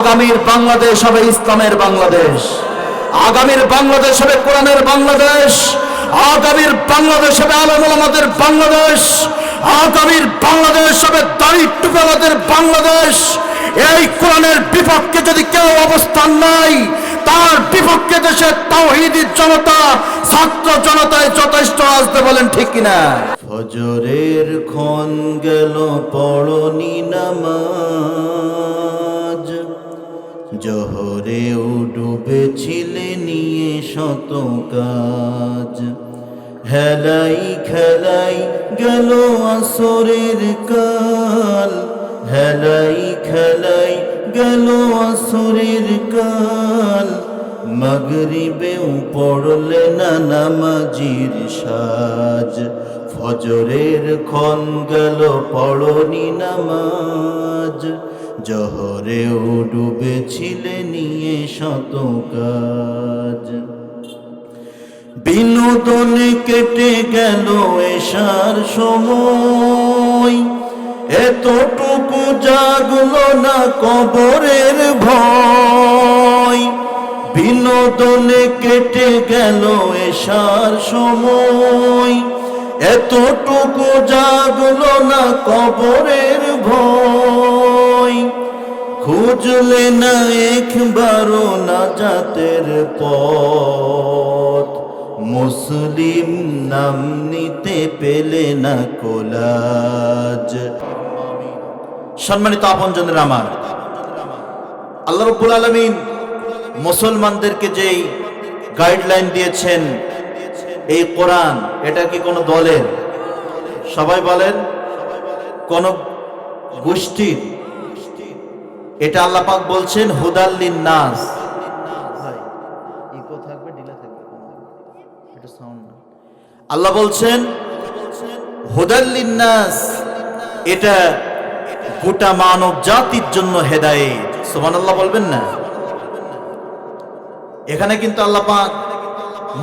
আগামীর বাংলাদেশ হবে ইসলামের বাংলাদেশ, আগামীর বাংলাদেশ হবে কোরআনের বাংলাদেশ, আগামীর বাংলাদেশ হবে আলেম ওলামাদের বাংলাদেশ, আগামীর বাংলাদেশ হবে দাড়ি টুপিওয়ালাদের বাংলাদেশ। এই কোরআনের বিপক্ষে যদি কেউ অবস্থান নাই, তার বিপক্ষে দেশের তাওহীদি জনতা, ছাত্র জনতায় যথেষ্ট আসতে, বলেন ঠিক কিনা? ফজরের ক্ষণ গেল পড়নি নামাজ, জোহরেও ডুবেছিলে নিয়ে শত কাজ। হেলাই খেলাই গেল আসরের কাল, হেলাই খেলাই গেল আসরের কাল। মাগরিবেও পড়লে না নামাজির সাজ, ফজরের ক্ষণ গেল পড়নি নামাজ, জোহরেও ডুবেছিলে নিয়ে শত কাজ। বিনোদনে কেটে গেল এশার সময়, এতটুকু জাগলো না কবরের ভয়। বিনোদনে কেটে গেল এশার সময়, এতটুকু জাগলো না কবরের ভয়। খুঁজলে না একবারও নাজাতের পথ, মুসলিম নাম নিতে পেলে না কোলাজ। সম্মানিত আপনজনের আমার, আল্লাহ রাব্বুল আলামিন মুসলমানদেরকে যেই গাইডলাইন দিয়েছেন, এই কোরআন, এটা কি কোনো দলের? সবাই বলেন, কোন গোষ্ঠীর? এটা আল্লাহ পাক বলছেন হুদাল লিন্নাস। আল্লাহ বলছেন হুদাল লিন্নাস, এটা গোটা মানব জাতির জন্য হেদায়েত। সুবহানাল্লাহ বলবেন না? এখানে কিন্তু আল্লাহ পাক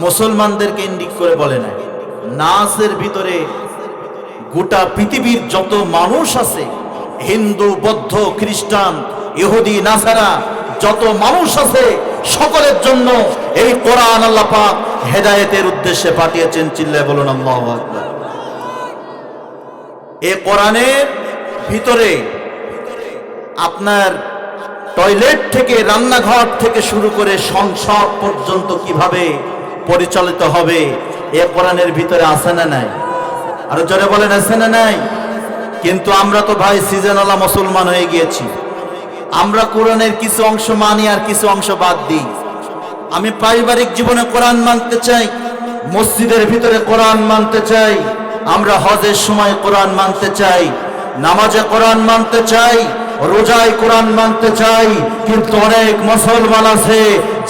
মুসলমানদেরকে ইন্ডিক করে বলে না, নাসের ভিতরে গোটা পৃথিবীর যত মানুষ আছে, হিন্দু, বৌদ্ধ, খ্রিস্টান, ইহুদি, নাসারা, যত মানুষ আছে সকলের জন্য এই কোরআন আল্লাহ পাক হেদায়েতের উদ্দেশ্যে পাঠিয়েছেন। চিল্লায় বলুন আল্লাহু আকবার। এই কোরআনের ভিতরে আপনার টয়লেট থেকে, রান্নাঘর থেকে শুরু করে সংসদ পর্যন্ত কিভাবে পরিচালিত হবে, এ কোরআনের ভিতরে আছে না নাই? আরো জোরে বলেন, আছে না নাই? কিন্তু আমরা তো ভাই সিজনওয়ালা মুসলমান হয়ে গিয়েছি। আমরা কোরআনের কিছু অংশ মানি আর কিছু অংশ বাদ দিই। আমি পারিবারিক জীবনে কোরআন মানতে চাই, মসজিদের ভিতরে কোরআন মানতে চাই, আমরা হজের সময় কোরআন মানতে চাই, নামাজে কোরআন মানতে চাই, রোজায় কোরআন মানতে চাই। কিন্তু অনেক মুসলমান আছে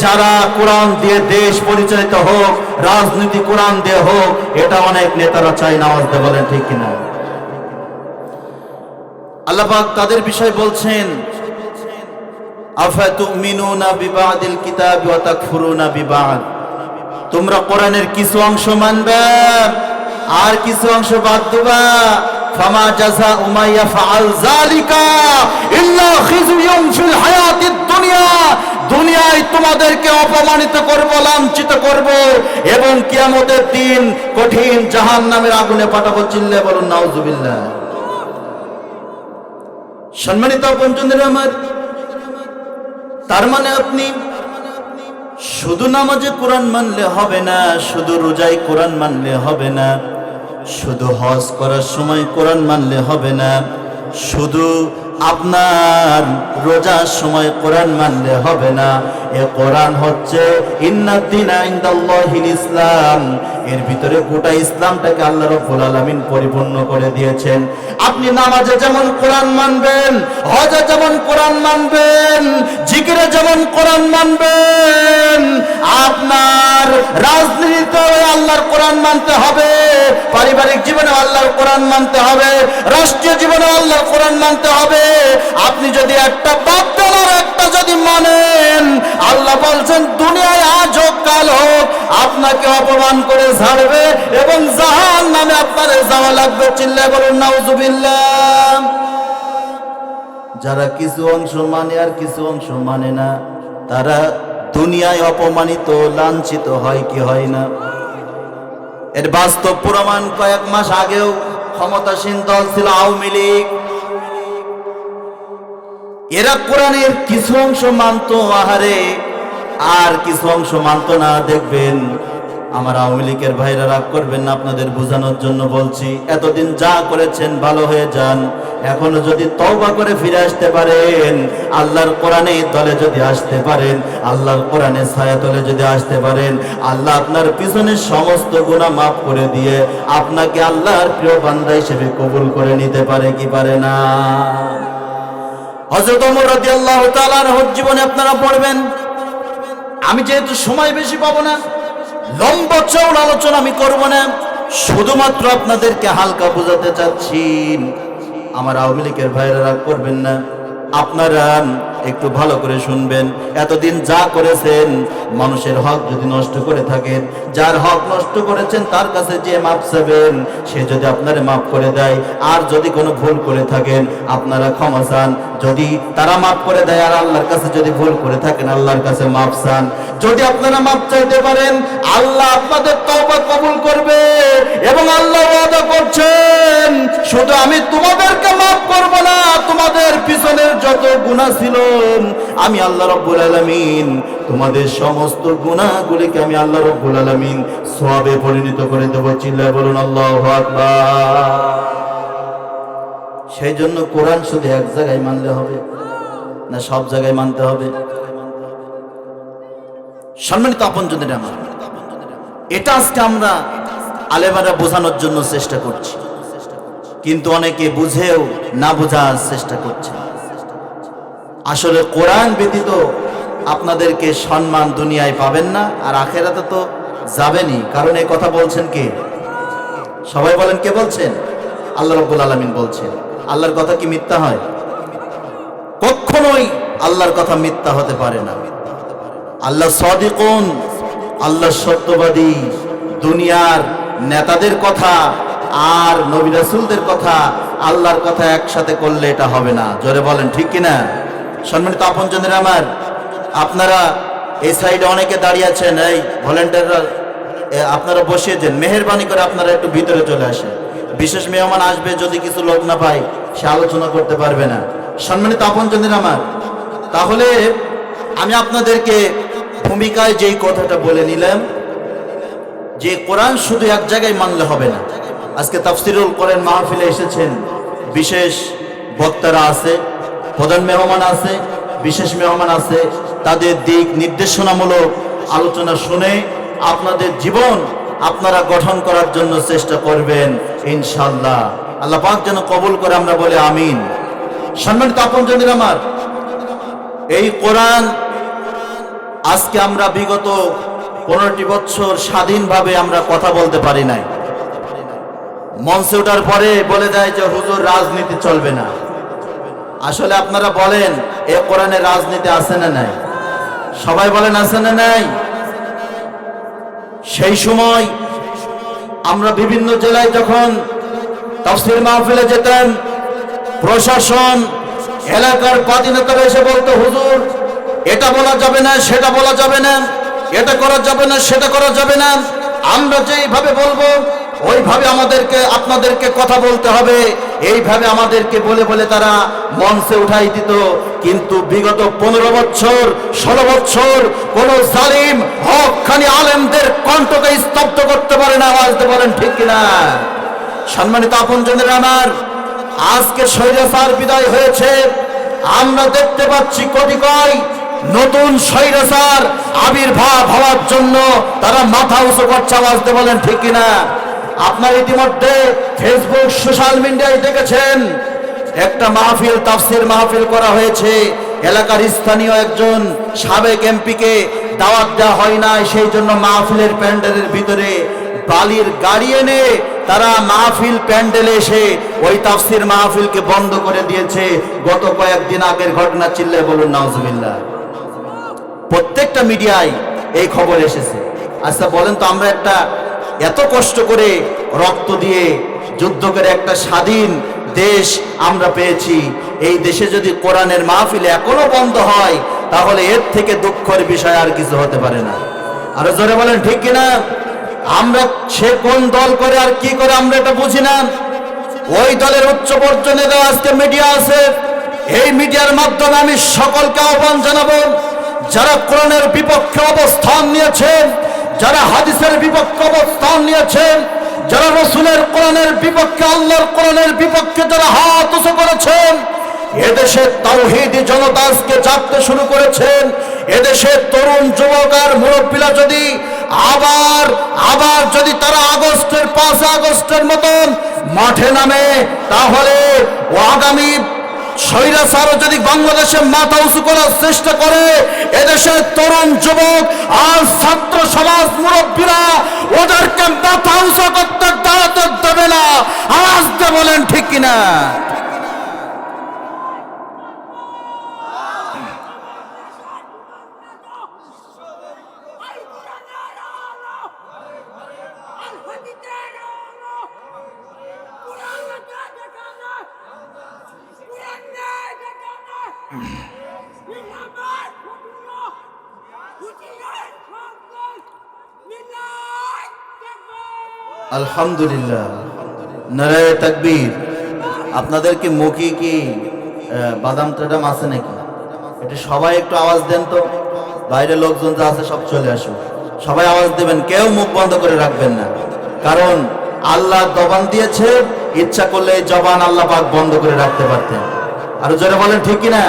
যারা কোরআন দিয়ে দেশ পরিচালিত হোক, রাজনীতি কোরআন দিয়ে হোক, এটা অনেক নেতারা চাই। নামাজ দিয়ে বলেন ঠিক কিনা? আল্লাহ পাক তাদের বিষয় বলছেন, আফাতুমিনুনা বিবাদিল কিতাবি ওয়া তাকফুরুনা বিবাদ। তোমরা কোরআনের কিছু অংশ মানবে আর কিছু অংশ বাদ দিবা। ফামা জাযাউ মা ইয়াফআল যালিকা ইল্লা খিজয়ুন ফিল হায়াতিদ দুনিয়া। দুনিয়ায় তোমাদেরকে অপমানিত করব, লাঞ্ছিত করব এবং কিয়ামতের দিন কঠিন জাহান্নামের আগুনে পাঠাবো। চিল্লায়ে বলুন নাউজুবিল্লাহ। সম্মানিত বন্ধুরা আমার, তার মানে আপনি শুধু নামাজে কোরআন মানলে হবে না, শুধু রোজায় কোরআন মানলে হবে না, শুধু হজ করার সময় কোরআন মানলে হবে না, শুধু আপনার রোজার সময় কোরআন মানলে হবে না। এ কোরআন হচ্ছে ইন্নাদ্দীনা ইনদাল্লাহিল ইসলাম। এর ভিতরে গোটা ইসলামটাকে আল্লাহ রাব্বুল আলামিন পরিপূর্ণ করে দিয়েছেন। আপনি নামাজে যেমন কোরআন মানবেন, হজে যেমন কোরআন মানবেন, জিকিরে যেমন কোরআন মানবেন, আপনার রাজনীতিতে আল্লাহর কোরআন মানতে হবে, পারিবারিক জীবনে আল্লাহর কোরআন মানতে হবে, রাষ্ট্রীয় জীবনে আল্লাহর কোরআন মানতে হবে। আপনি যদি একটা বাদ দেন আর একটা যদি মানেন, আল্লাহ বলছেন দুনিয়ায় আজ হোক কাল হোক আপনাকে অপমান করে ছাড়বে এবং জাহান্নামে আপনার যাওয়া লাগবে। চিল্লায় বলুন নাউজুবিল্লাহ। যারা কিছু অংশ মানে আর কিছু অংশ মানে না, তারা দুনিয়ায় অপমানিত লাঞ্ছিত হয় কি হয় না? এর বাস্তব প্রমাণ কয়েক মাস আগেও ক্ষমতাসীন দল ছিল আওয়ামী লীগ। এরা কোরআনের কিছু অংশ মানত আহারে, আর কিছু অংশ মানত না। দেখবেন, আমার আওয়ামী লীগের ভাইরা রাগ করবেন না, আপনাদের বোঝানোর জন্য বলছি। এতদিন যা করেছেন ভালো হয়ে যান, এখনো যদি তওবা করে ফিরে আসতে পারেন, আল্লাহর কোরআনে দলে যদি আসতে পারেন, আল্লাহর কোরআনে ছায়াতলে যদি আসতে পারেন, আল্লাহ আপনার পিছনের সমস্ত গুনাহ মাফ করে দিয়ে আপনাকে আল্লাহর প্রিয় বান্দা হিসেবে কবুল করে নিতে পারে কি পারে না? হযরত ওমর রাদিয়াল্লাহু তাআলা আনহুর জীবনে আপনারা পড়বেন। আমি যেহেতু সময় বেশি পাবো না, লম্বা চওড়া আলোচনা আমি করব না, শুধুমাত্র আপনাদেরকে হালকা বোঝাতে চাচ্ছি। আমার আওয়ামী লীগের ভাইরা রাগ করবেন না, আপনারা একটু ভালো করে শুনবেন। এতদিন যা করেছেন, মানুষের হক যদি নষ্ট করে থাকেন, যার হক নষ্ট করেছেন তার কাছে যে মাপ চাবেন, সে যদি আপনারে মাফ করে দেয়, আর যদি কোনো ভুল করে থাকেন আপনারা ক্ষমা চান, যদি তারা মাফ করে দেয়, আর আল্লাহর কাছে যদি ভুল করে থাকেন আল্লাহর কাছে মাফ চান। যদি আপনারা মাফ চাইতে পারেন, আল্লাহ আপনাদের তওবা কবুল করবে, এবং আল্লাহ ওয়াদা করছেন, শুধু আমি তোমাদেরকে মাফ করব না, তোমাদের পিছনের যত গুনাহ ছিল আমি আল্লাহ রাব্বুল আলামিন তোমাদের সমস্ত গুনাহগুলিকে আমি আল্লাহ রাব্বুল আলামিন সওয়াবে পরিণত করে দেব। চিল্লায়ে বলুন আল্লাহু আকবার। সেই জন্য কোরআন শুধু এক জায়গায় মানলে হবে না, সব জায়গায় মানতে হবে? সম্মানিত আপনজনেরা আমার, এটা আজকে আমরা আলেমারা বোঝানোর জন্য চেষ্টা করছি, কিন্তু অনেকে বুঝেও না বোঝার চেষ্টা করছে। আসলে কোরআন ব্যতীত আপনাদেরকে সম্মান দুনিয়ায় পাবেন না, আর আখেরাতে তো যাবেনই। কারণ এই কথা বলছেন কে? সবাই বলেন, কে বলছেন? আল্লাহ রাব্বুল আলামিন বলছেন। আল্লাহর কথা কি মিথ্যা হয়? কখনোই আল্লাহর কথা মিথ্যা হতে পারে না। আল্লাহ সাদিকুন, আল্লাহ সত্যবাদী। দুনিয়ার নেতাদের কথা আর নবী রাসূলদের কথা, আল্লাহর কথা একসাথে করলে এটা হবে না। জোরে বলেন ঠিক কিনা? সম্মানিত আপনজনেরা আমার, আপনারা এই সাইডে অনেকে দাঁড়িয়ে আছেন, এই ভলেন্টিয়াররা আপনারা বসিয়েছেন, মেহেরবানি করে আপনারা একটু ভিতরে চলে আসেন। বিশেষ মেহমান আসবে, যদি কিছু লোক না পায় সে আলোচনা করতে পারবে না। সম্মানিত আপনজনেরা আমার, তাহলে আমি আপনাদেরকে ভূমিকায় যেই কথাটা বলে নিলাম, যে কোরআন শুধু এক জায়গায় মানলে হবে না। আজকে তাফসিরুল কোরআন মাহফিলে এসেছেন, বিশেষ বক্তারা আছে, প্রধান মেহমান আছে, বিশেষ মেহমান আছে। তাদের দিক নির্দেশনামূলক আলোচনা শুনে আপনাদের জীবন আপনারা গঠন করার জন্য চেষ্টা করবেন ইনশাআল্লাহ। আল্লাহ পাক যেন কবুল করে, আমরা বলি আমিন। সম্মানিত আপনজনেরা আমার, এই কোরআন আজকে আমরা বিগত 15টি বছর স্বাধীনভাবে আমরা কথা বলতে পারি নাই। মঞ্চে ওঠার পরে বলে দেয় যে হুজুর রাজনীতি চলবে না। আসলে আপনারা বলেন, এ কোরআনে রাজনীতি আছে না নাই? সবাই বলেন আছে না নাই? সেই সময় আমরা বিভিন্ন জেলায় যখন তাফসীর মাহফিলে যেতাম, প্রশাসন, এলাকার স্বাধীনতারা এসে বলতো, হুজুর এটা বলা যাবে না, সেটা বলা যাবে না, এটা করা যাবে না, সেটা করা যাবে না, আমরা যেইভাবে বলবো ওইভাবে আপনাদেরকে কথা বলতে হবে, এইভাবে আমাদেরকে বলে বলে তারা মঞ্চে উঠাই দিত। কিন্তু বিগত 15 বছর 16 বছর কোন জালিম হকখানি আলেমদের কণ্ঠকে স্তব্ধ করতে পারে না। আওয়াজ দিয়ে বলেন ঠিক কিনা? সম্মানিত আপনজনেরা আমার, আজকে স্বৈরাচার বিদায় হয়েছে, আমরা দেখতে পাচ্ছি কতিপয় নতুন স্বৈরাচার আবির্ভাব হওয়ার জন্য তারা মাথা উঁচু করছে। আওয়াজ দিয়ে বলেন ঠিক কিনা? আপনারা ইতিমধ্যে ফেসবুক, সোশ্যাল মিডিয়ায় দেখেছেন, একটা মাহফিল, তাফসীর মাহফিল করা হয়েছে। এলাকার স্থানীয় একজন সাবেক এমপিকে দাওয়াত দেওয়া হয় না, সেই জন্য মাহফিলের প্যান্ডেলের ভিতরে বালির গাড়ি এনে তারা মাহফিল প্যান্ডেলে এসে ওই তাফসীর মাহফিলকে বন্ধ করে দিয়েছে। গত কয়েকদিন আগের ঘটনা, চিল্লায় বলুন নাউজুবিল্লাহ। প্রত্যেকটা মিডিয়ায় এই খবর এসেছে। আচ্ছা বলেন তো, আমরা একটা এত কষ্ট করে রক্ত দিয়ে যুদ্ধ করে একটা স্বাধীন দেশ আমরা পেয়েছি। এই দেশে যদি কোরআনের মাহফিল এখনো বন্ধ হয়, তাহলে এর থেকে দুঃখের বিষয় আর কিছু হতে পারে না। আরো জোরে বলেন ঠিক কিনা? আমরা সে কোন দল করে আর কি করে আমরা এটা বুঝি না। ওই দলের উচ্চ পর্যায়ে আজকে মিডিয়া আছে, এই মিডিয়ার মাধ্যমে আমি সকলকে আহ্বান জানাবো, যারা কোরআনের বিপক্ষে অবস্থান নিয়েছেন, যারা হাদিসের বিপক্ষে অবস্থান নিয়েছেন, যারা রসুলের কোরআনের বিপক্ষে, আল্লাহর কোরআনের বিপক্ষে যারা হাত উঁচু করেছেন, এদেশে তাওহীদি জনতা আজকে জাগতে শুরু করেছেন। এদেশের তরুণ যুবক আর মুরব্বীরা যদি আবার যদি তারা 5 আগস্টের মতন মাঠে নামে, তাহলে আগামী স্বৈরাচার যদি বাংলাদেশে মাথা উঁচু করার চেষ্টা করে, এদেশের তরুণ যুবক আর ছাত্র সমাজ মুরব্বীরা ওদেরকে মাথা উঁচু করতে দাঁড়াতে দেবে না। আওয়াজ দিয়ে বলেন ঠিক কিনা? আলহামদুলিল্লাহ, নারায়ে তাকবীর। আপনাদের কি মুখে কি বাদাম টাদাম আছে নাকি? এটা সবাই একটু আওয়াজ দেন তো, বাইরে লোকজন যা আছে সব চলে আসুক, সবাই আওয়াজ দেবেন, কেউ মুখ বন্ধ করে রাখবেন না। কারণ আল্লাহ জবান দিয়েছে, ইচ্ছা করলে এই জবান আল্লাহ পাক বন্ধ করে রাখতে পারতেন। আর জোরে বলেন ঠিক কিনা?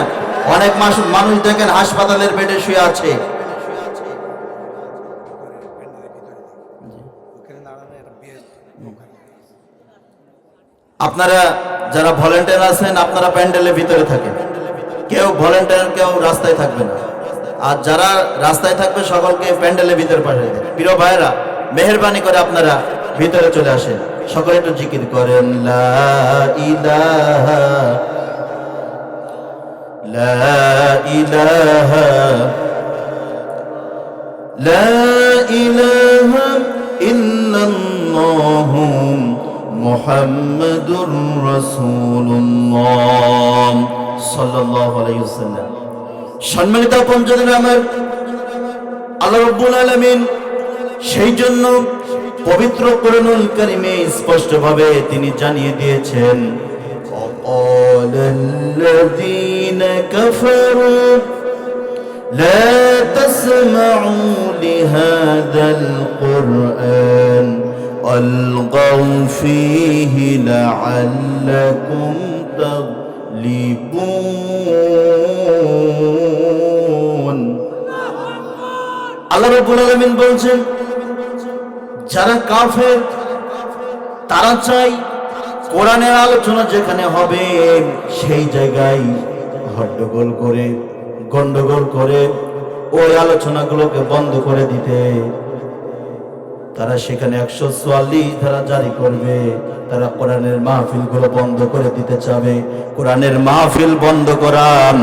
অনেক মানুষ দেখেন হাসপাতালের বেডে শুয়ে আছে, আপনারা যারা ভলেন্টিয়ার আছেন আপনারা প্যান্ডেলের ভিতরে থাকেন, কেউ ভলেন্টিয়ার কেউ রাস্তায় থাকবে না। আর যারা রাস্তায় থাকবে সকলকে প্যান্ডেলের ভিতরে পাঠিয়ে দেন। প্রিয় ভাইরা, মেহেরবানি করে আপনারা ভিতরে চলে আসেন। সকলে একটু জিকির করেন, লা ইলাহা লা ইলাহা লা ইলাহা ইল্লাল্লাহু মুহাম্মাদুর রাসূলুল্লাহ সাল্লাল্লাহু আলাইহি ওয়াসাল্লাম। সম্মানিত পঞ্চদিন আমার আল্লাহ রাব্বুল আলামিন সেই জন্য পবিত্র কোরআনুল কারীমে স্পষ্টভাবে তিনি জানিয়ে দিয়েছেন, ওয়ালাল্লাযীনা কাফারু লা তাসমাউ লিহাযাল কুরআন আলগাউ ফীহি লাআল্লাকুম তাগলিবুন। আল্লাহ রাব্বুল আলামিন বলছেন, যারা কাফের তারা চাই কোরআনের আলোচনা যেখানে হবে সেই জায়গায় হট্টগোল করে, গন্ডগোল করে ওই আলোচনাগুলোকে বন্ধ করে দিতে। তারা সেখানে 144 ধারা জারি করবে, তারা কোরআনের মাহফিলগুলো বন্ধ করে দিতে চাবে। কোরআনের মাহফিল বন্ধ করান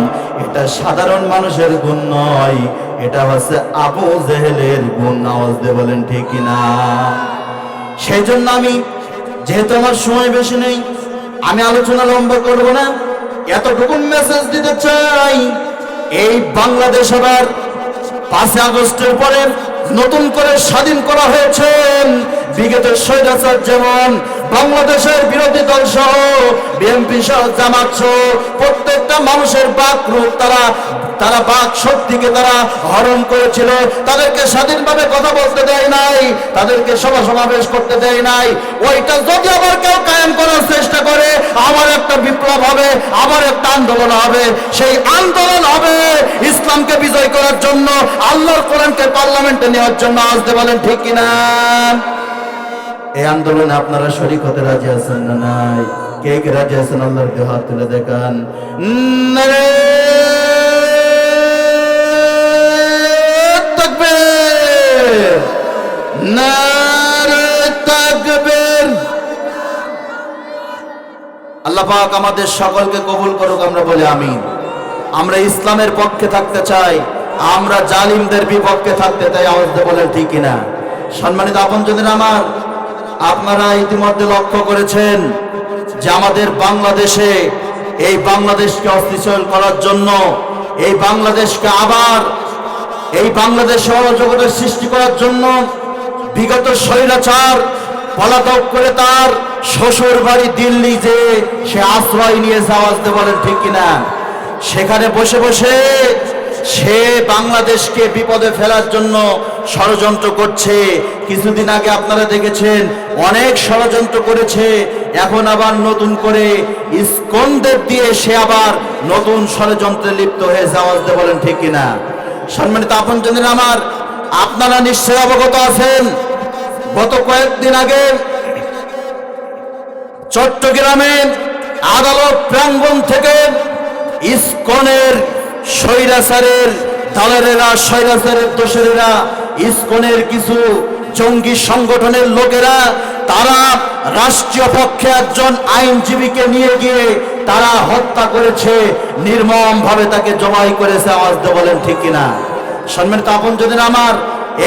এটা সাধারণ মানুষের গুণ নয়, এটা হচ্ছে আবু জেহেলের গুণ। আওয়াজ দিয়ে বলেন ঠিক কিনা? সেই জন্য আমি, যেহেতু আমার সময় বেশি নেই, আমি আলোচনা লম্বা করব না, এতটুকু মেসেজ দিতে চাই। এই বাংলাদেশ আবার 5 আগস্টের পরে নতুন করে স্বাধীন করা হয়েছে। বিগত স্বৈরাচার যেমন বাংলাদেশের বিরোধী দল সহ বিএনপি সহ জামাত সহ প্রত্যেকটা মানুষের বাক রূপ তারা বাক শক্তিকে তারা হরণ করেছিল। তাদেরকে স্বাধীনভাবে কথা বলতে দেয় নাই, তাদেরকে সভা সমাবেশ করতে দেয় নাই। ওইটা যদি আবার কেউ কায়েম করার চেষ্টা করে, আবার একটা বিপ্লব হবে, আবার একটা আন্দোলন হবে। সেই আন্দোলন হবে ইসলামকে বিজয় করার জন্য, আল্লাহর কোরআনকে পার্লামেন্টে নেওয়ার জন্য। আসতে বলেন ঠিক কিনা? এই আন্দোলনে আপনারা শরীক হতে রাজি আছেন না নাই? কে কে রাজি আছেন আল্লাহর দিকে হাত তুলে দেখান। আল্লাহ পাক আমাদের সকলকে কবুল করুক, আমরা বলি আমিন। আমরা ইসলামের পক্ষে থাকতে চাই, আমরা জালিমদের বিপক্ষে থাকতে চাই। আওয়াজ দিয়ে বলেন ঠিক কিনা? সম্মানিত আপনজনেরা আমার, আপনারা ইতিমধ্যে লক্ষ্য করেছেন যে আমাদের বাংলাদেশে এই বাংলাদেশকে অস্থিতিশীল করার জন্য, এই বাংলাদেশকে আবার এই বাংলাদেশে অরাজকতার সৃষ্টি করার জন্য বিগত স্বৈরাচার পলাতক করে তার শ্বশুর বাড়ি দিল্লি যে সে আশ্রয় নিয়েছে, আওয়াজ দিয়ে বলেন ঠিক কিনা? সেখানে বসে বসে সে বাংলাদেশকে বিপদে ফেলার জন্য ষড়যন্ত্র করছে। কিছুদিন আগে আপনারা দেখেছেন অনেক ষড়যন্ত্র করেছে, এখন আবার নতুন করে ইসকনদের দিয়ে সে আবার নতুন ষড়যন্ত্রে লিপ্ত হয়েছে, আওয়াজ দিয়ে বলেন ঠিক কিনা? সম্মানিত আপনজনেরা আমার, আপনারা নিশ্চয় অবগত আছেন গত কয়েকদিন আগে চট্টগ্রামে আদালত প্রাঙ্গণ থেকে ইসকনের স্বৈরাচারের দালালেরা, স্বৈরাচারের দোসরেরা, ইসকনের কিছু জঙ্গি সংগঠনের লোকেরা তারা রাষ্ট্রীয় পক্ষে একজন আইনজীবীকে নিয়ে গিয়ে তারা হত্যা করেছে, নির্মমভাবে তাকে জবাই করেছে, আওয়াজ দিয়ে বলেন ঠিক কিনা? সম্মানিত আপনজনেরা আমার,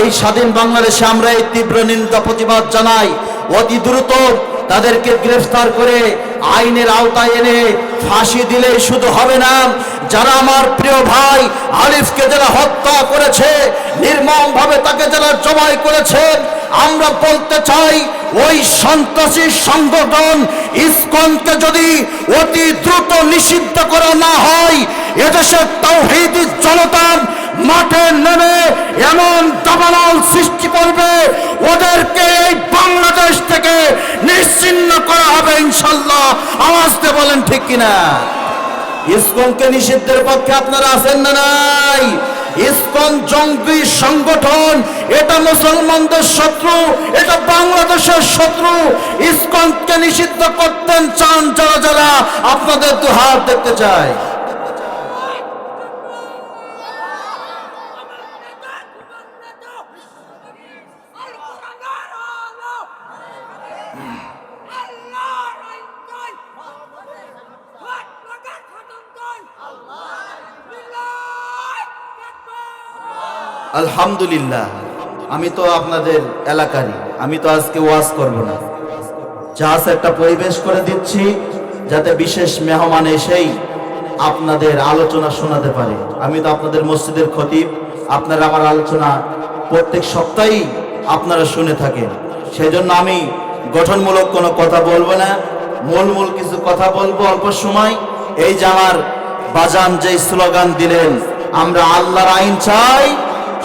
এই স্বাধীন বাংলাদেশে আমরা এই তীব্র নিন্দা প্রতিবাদ জানাই। অতি দ্রুত তাদেরকে গ্রেফতার করে আইনের আওতায় এনে ফাঁসি দিলে শুধু হবে না, যারা আমার প্রিয় ভাই আলিফকে যারা হত্যা করেছে, নির্মমভাবে তাকে যারা জবাই করেছে, আমরা বলতে চাই ওই সন্ত্রাসী সংগঠন ইসকনকে যদি অতি দ্রুত নিষিদ্ধ করা না হয়, এদেশের তাওহীদি জনতা মাঠে নেমে এমন দাবানল সৃষ্টি করবে, ওদেরকে এই বাংলাদেশ থেকে নিশ্চিহ্ন করা হবে ইনশাআল্লাহ, আওয়াজ দিয়ে বলেন ঠিক কিনা? ইসকনকে নিষিদ্ধের পক্ষে আপনারা আছেন না নাই? ইসকন জঙ্গি সংগঠন, এটা মুসলমানদের শত্রু, এটা বাংলাদেশের শত্রু। ইসকনকে নিষিদ্ধ করতে চান যারা যারা, আপনাদের তো হাত দেখতে চাই। আলহামদুলিল্লাহ, আমি তো আপনাদের এলাকারই, আমি তো আজকে ওয়াজ করব না, জাস্ট একটা পরিবেশ করে দিচ্ছি যাতে বিশেষ মেহমান এসেই আপনাদের আলোচনা শোনাতে পারে। আমি তো আপনাদের মসজিদের খতিব, আপনারা আমার আলোচনা প্রত্যেক সপ্তাহেই আপনারা শুনে থাকেন, সেজন্য আমি গঠনমূলক কোনো কথা বলবো না, মূল কিছু কথা বলবো অল্প সময়। এই যে আমার বাজান যে স্লোগান দিলেন, আমরা আল্লাহর আইন চাই,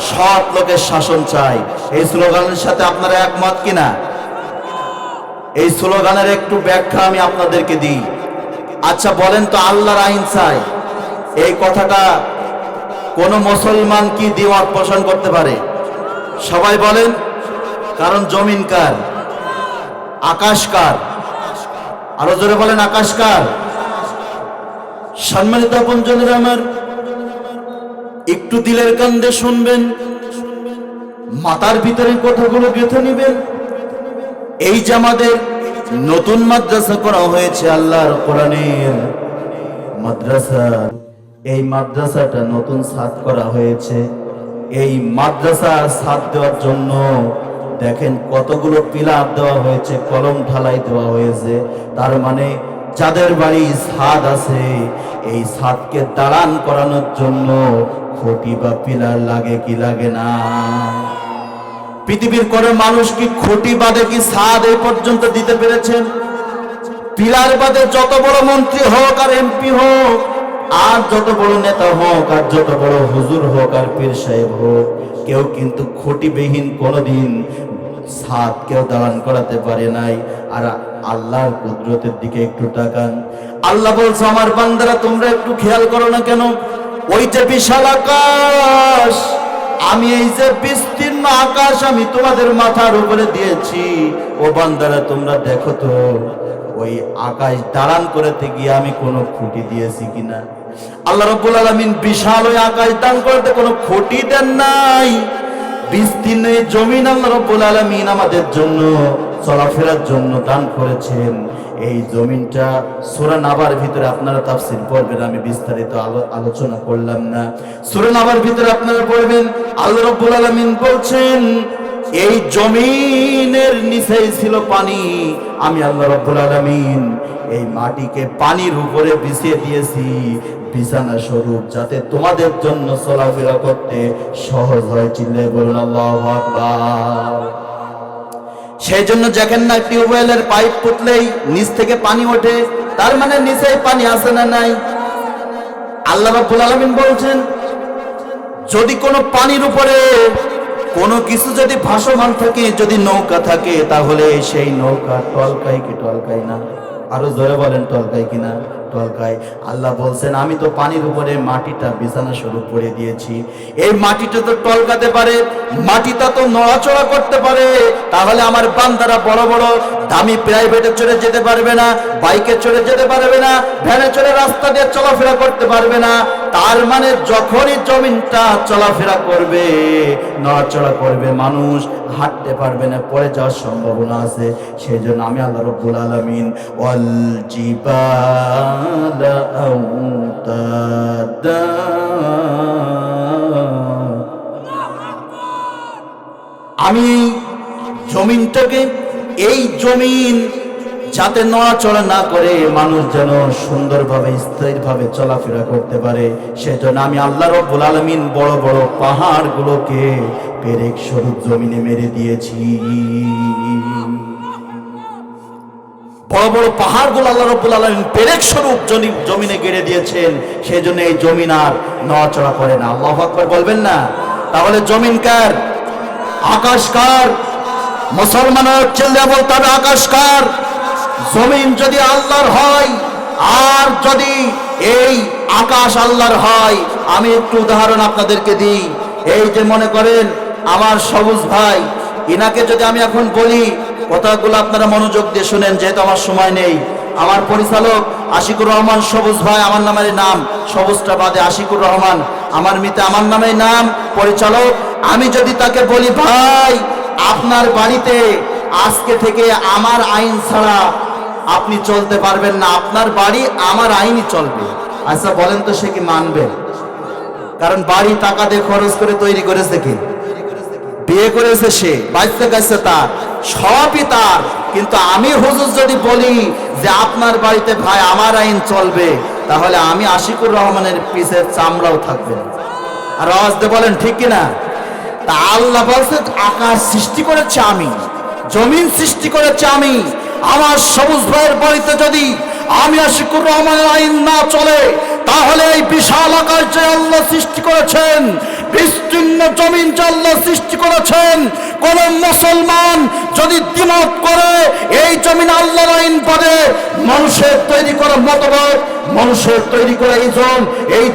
সৎ লোকের শাসন চাই, এই স্লোগানের সাথে আপনারা একমত কিনা? এই স্লোগানের একটু ব্যাখ্যা আমি আপনাদেরকে দিই। আচ্ছা বলেন তো, আল্লাহর আইন চাই এই কথাটা কোন মুসলমান কি দ্বিমত পোষণ করতে পারে? সবাই বলেন। কারণ জমিন কার? আকাশ কার? আরো জোরে বলেন, আকাশ কার? সম্মানিত আপনজনেরা আমার, একটু দিলের কান্দে শুনবেন, মাথার ভিতরে কথাগুলো গেঁথে নেবেন। এই যে আমাদের নতুন মাদ্রাসা করা হয়েছে, আল্লাহর কোরআনের মাদ্রাসা, এই মাদ্রাসাটা নতুন ছাদ করা হয়েছে। এই মাদ্রাসা ছাদ দেওয়ার জন্য দেখেন কতগুলো পিলার দেওয়া হয়েছে, কলম ঢালাই দেওয়া হয়েছে। তার মানে যাদের বাড়ি ছাদ আছে, এই ছাদকে দাঁড়ান করানোর জন্য খুঁটি বা পিলার লাগে কি লাগে না? পৃথিবীর কোন মানুষ কি খুঁটি বাদে কি ছাদ এই পর্যন্ত দিতে পেরেছেন? পিলার বাদে যত বড় মন্ত্রী হোক আর এমপি হোক, আর যত বড় নেতা হোক, আর যত বড় হুজুর হোক আর পীর সাহেব হোক, কেউ কিন্তু খুঁটিবিহীন কোনোদিন ছাদ কেউ দাঁড়ান করাতে পারে নাই। আর আল্লাহর কুদরতের দিকে একটু তাকান। আল্লাহ বলছে, আমার বান্দারা তোমরা একটু খেয়াল করো না কেন? ওই যে বিশাল আকাশ, আমি এই যে বিস্তীর্ণ আকাশ আমি তোমাদের মাথার উপরে দিয়েছি, ও বান্দারা তোমরা দেখো তো ওই আকাশ দাঁড়ান করতে গিয়ে আমি কোনো খুঁটি দিয়েছি কিনা? আল্লাহ রাব্বুল আলামিন বিশাল ওই আকাশ দান করতে কোনো খুঁটি দেন নাই। বিস্তীর্ণ জমিন আল্লাহ রাব্বুল আলামিন আমাদের জন্য চলাফেরার জন্য দান করেছেন। এই জমিনটা সূরা নাবার ভিতরে আপনারা তাফসীর পড়বেন, আমি বিস্তারিত আলোচনা করলাম না। সূরা নাবার ভিতরে আপনারা পড়বেন, আল্লাহ রাব্বুল আলামিন বলছেন এই জমিনের নিচেই ছিল পানি, আমি আল্লাহ রাব্বুল আলামিন এই মাটিকে পানির উপরে বিছিয়ে দিয়েছি বিছানা স্বরূপ, যাতে তোমাদের জন্য চলাফেরা করতে সহজ হয়। চিল্লায়ে বলুন আল্লাহু আকবার। সেই জন্য দেখেন না, টিউবওয়েলের পাইপ পুতলেই নিচ থেকে পানি ওঠে, তার মানে নিচেই পানি আছে না নাই? আল্লাহ রাব্বুল আলামিন বলছেন, যদি কোনো পানির উপরে কোনো কিছু যদি ভাসমান থাকে, যদি নৌকা থাকে, তাহলে সেই নৌকা টলকায় কি টলকায় না? আরো জোরে বলেন, টলকায় কিনা? টলকায়। আল্লাহ বলছেন, আমি তো পানির উপরে মাটিটা বিছানা স্বরূপ করে দিয়েছি। এই মাটিটা তো টলকাতে পারে, মাটিটা তো নড়াচড়া করতে পারে। তাহলে আমার বান্দারা বড় বড় দামি প্রাইভেটে চড়ে যেতে পারবে না, বাইকে চড়ে যেতে পারবে না, ভ্যানে চড়ে রাস্তা দিয়ে চলাফেরা করতে পারবে না। তার মানে যখনই জমিনটা চলাফেরা করবে, নড়াচড়া করবে, মানুষ হাঁটতে পারবে না, পড়ে যাওয়ার সম্ভাবনা আছে। সেই জন্য আমি আল্লাহ রাব্বুল আলামিন ওয়াল জিবালা আওতাদা, আমি জমিনটাকে, এই জমিন যাতে নড়াচড়া না করে মানুষ যেন সুন্দরভাবে স্থিরভাবে চলাফেরা করতে পারে, সেজন্য আমি আল্লাহ রাব্বুল আলামিন বড় বড় পাহাড়গুলোকে পেরেক স্বরূপ জমিনে মেরে দিয়েছি। বড় বড় পাহাড়গুলো আল্লাহ রাব্বুল আলামিন পেরেক স্বরূপ জমিনে গেড়ে দিয়েছেন। সেই জন্য এই জমিন আর নড়াচড়া করে না। আল্লাহু আকবার বলবেন না? তাহলে জমিন কার? আকাশ কার? মুসলমানের চিল্লা বলতে হবে, আকাশ কার? জমিন যদি আল্লাহর হয়, আর যদি এই আকাশ আল্লাহর হয়, আমি একটু উদাহরণ আপনাদেরকে দিই। এই যে মনে করেন আমার সবুজ ভাই, ইনাকে যদি আমি এখন বলি, কথাগুলো আপনারা মনোযোগ দিয়ে শুনেন, যেহেতু আমার সময় নেই। আমার পরিচালক আশিকুর রহমান সবুজ ভাই, আমার নামের নাম, সবুজটা বাদে আশিকুর রহমান আমার মিতে আমার নামের নাম, পরিচালক। আমি যদি তাকে বলি, ভাই আপনার বাড়িতে আজকে থেকে আমার আইন ছাড়া আপনি চলতে পারবেন না, আপনার বাড়ি আমার আইনই চলবে, আচ্ছা বলেন তো সে কি মানবে? কারণ বাড়ি টাকা দিয়ে খরচ করে তৈরি করেছে, কি বিয়ে করেছে সে, বাচ্চা কাছে তার, সবই তার। কিন্তু আমি হুজুর যদি বলি যে আপনার বাড়িতে ভাই আমার আইন চলবে, তাহলে আমি আশিকুর রহমানের পিছের চামড়াও থাকবে না। আর আওয়াজ দিয়ে বলেন ঠিক কিনা? তা আল্লাহ বলছে, আকাশ সৃষ্টি করেছে আমি, জমিন সৃষ্টি করেছে আমি। আমার সবুজ ভাইয়ের বাড়িতে যদি আমি আশিকুর রহমানের আইন না চলে, তাহলে এই বিশাল আকাশ যে আল্লাহ সৃষ্টি করেছেন, বিস্তীর্ণ জমিন যে আল্লাহ সৃষ্টি করেছেন, কোন মুসলমান যদি দ্বিমত করে এই জমিন আল্লাহর আইন পড়ে, মানুষের তৈরি করা মতবাদ, মানুষের তৈরি করা ইজম, এই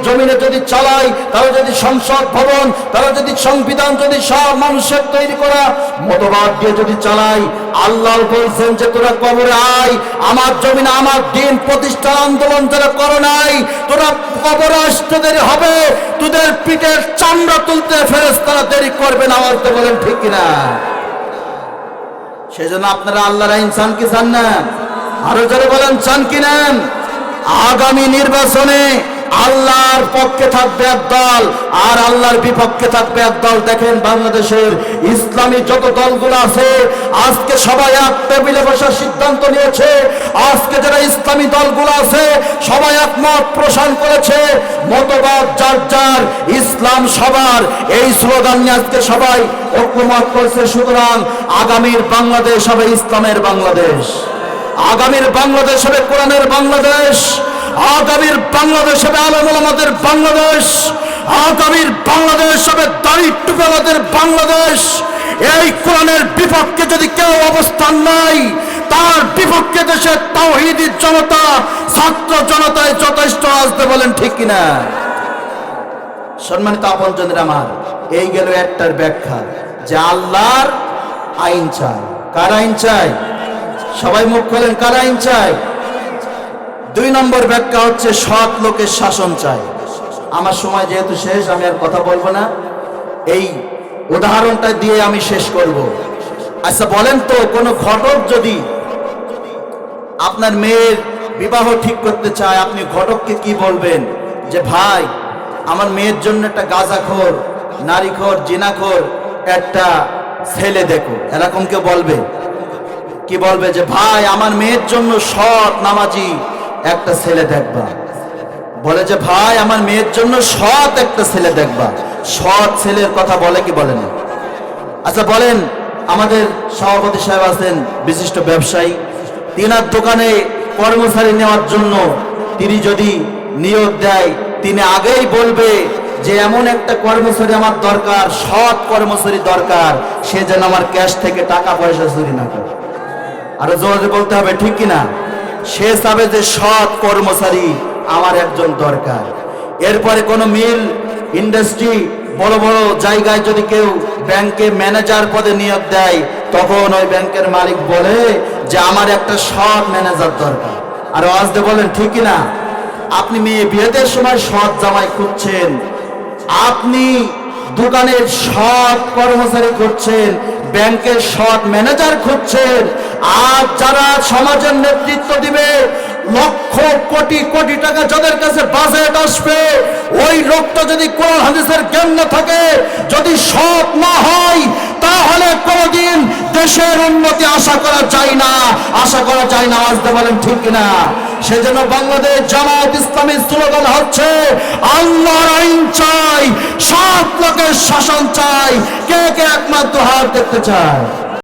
জমিনে যদি চালায়, তারা যদি সংসদ ভবন, তারা যদি সংবিধান, যদি সব মানুষের তৈরি করা মতবাদ দিয়ে যদি চালায়, আল্লাহ বলছেন যে তোরা কবরে আয়, আমার জমিনে আমার দিন প্রতিষ্ঠার আন্দোলন যারা করো নাই, তোরা কবরে আসতে দেরি হবে, তোদের পিঠের চামড়া তুলতে ফেরেশতারা দেরি করবে না। আমার তো বলেন ঠিক কিনা? সেজন্য আপনারা আল্লাহর আইন চান কি চান না? আরো যারা বলেন চান কিনা? আগামী নির্বাচনে আল্লাহর পক্ষে থাকবে এক দল, আর আল্লাহর বিপক্ষে থাকবে এক দল। দেখেন বাংলাদেশের ইসলামী যত দলগুলো আছে, আজকে সবাই এক টেবিলে বসার সিদ্ধান্ত নিয়েছে। আজকে যারা ইসলামী দলগুলো আছে, সবাই একমত পোষণ করেছে, মতবাদ যার যার, ইসলাম সবার, এই স্লোগান নিয়ে আজকে সবাই ঐক্যমত করেছে। সুতরাং আগামীর বাংলাদেশ হবে ইসলামের বাংলাদেশ, আগামীর বাংলাদেশ হবে কোরআনের বাংলাদেশ, আগামীর বাংলাদেশ হবে আলেম ওলামাদের বাংলাদেশ, আগামীর বাংলাদেশ হবে দাড়ি টুপিওয়ালাদের বাংলাদেশ। এই কোরআনের বিপক্ষে যদি কেউ অবস্থান নাই, তার বিপক্ষে দেশের তাওহীদি জনতা, ছাত্র জনতায় যথেষ্ট আসতে। বলেন ঠিক কিনা? সম্মানিত আপনজনেরা আমার, এই গেল একটার ব্যাখ্যা যে আল্লাহর আইন চাই। কার আইন চাই? সবাই মুখ খোলেন, কার আইন চাই? 2 নম্বর ব্যাখ্যা হচ্ছে সৎ লোকের শাসন চাই। আমার সময় যেহেতু শেষ, আমি আর কথা বলবো না, এই উদাহরণটা দিয়ে আমি শেষ করব। আচ্ছা বলেন তো, কোন ঘটক যদি আপনার মেয়ের বিবাহ ঠিক করতে চায়, আপনি ঘটককে কি বলবেন? যে ভাই আমার মেয়ের জন্য একটা গাঁজাখোর, নারীখোর, জিনাখোর একটা ছেলে দেখো, এরকম কেউ বলবে? কি বলবে যে ভাই আমার মেয়ের জন্য সৎ নামাজি একটা ছেলে দেখবা, বলে যে ভাই আমার মেয়ের জন্য সৎ একটা ছেলে দেখবা। সৎ ছেলের কথা বলে কি বলে না? আচ্ছা বলেন, আমাদের সভাপতি সাহেব আছেন বিশিষ্ট ব্যবসায়ী, তিনার দোকানে কর্মচারী নেওয়ার জন্য তিনি যদি নিয়োগ দেয়, তিনি আগেই বলবে যে এমন একটা কর্মচারী আমার দরকার, সৎ কর্মচারী দরকার, সে যেন আমার ক্যাশ থেকে টাকা পয়সা চুরি না করে। আরো জোরে বলতে হবে, ঠিক কিনা? সে চাবে যে সৎ কর্মচারী আমার একজন দরকার। এরপরে কোনো মিল ইন্ডাস্ট্রি বড় বড় জায়গায় যদি কেউ ব্যাংকে ম্যানেজার পদে নিয়োগ দেয়, তখন ওই ব্যাংকের মালিক বলে যে আমার একটা সৎ ম্যানেজার দরকার। আর আজকে বলেন ঠিক কিনা? আপনি মেয়ে বিয়েদের সময় সৎ জামাই খুঁজছেন, আপনি দোকানের সৎ কর্মচারী খুঁজছেন, ব্যাংকের সৎ ম্যানেজার খুঁজছেন, আর যারা সমাজের নেতৃত্ব দিবে, লক্ষ কোটি কোটি টাকা যাদের কাছে বাজেট আসবে, ওই লোকটা যদি কোরআন হাদিসের জ্ঞান না থাকে, যদি সৎ না হয়, তাহলে কোনদিন দেশের উন্নতি আশা করা যায় না, আশা করা যায় না। আজকে বলেন ঠিক কিনা? সেজন্য বাংলাদেশ জামাত ইসলামী স্লোগান হচ্ছে আল্লাহর আইন চাই, সৎ লোকের শাসন চাই। কে কে একমাত্র হাত দেখতে চায়?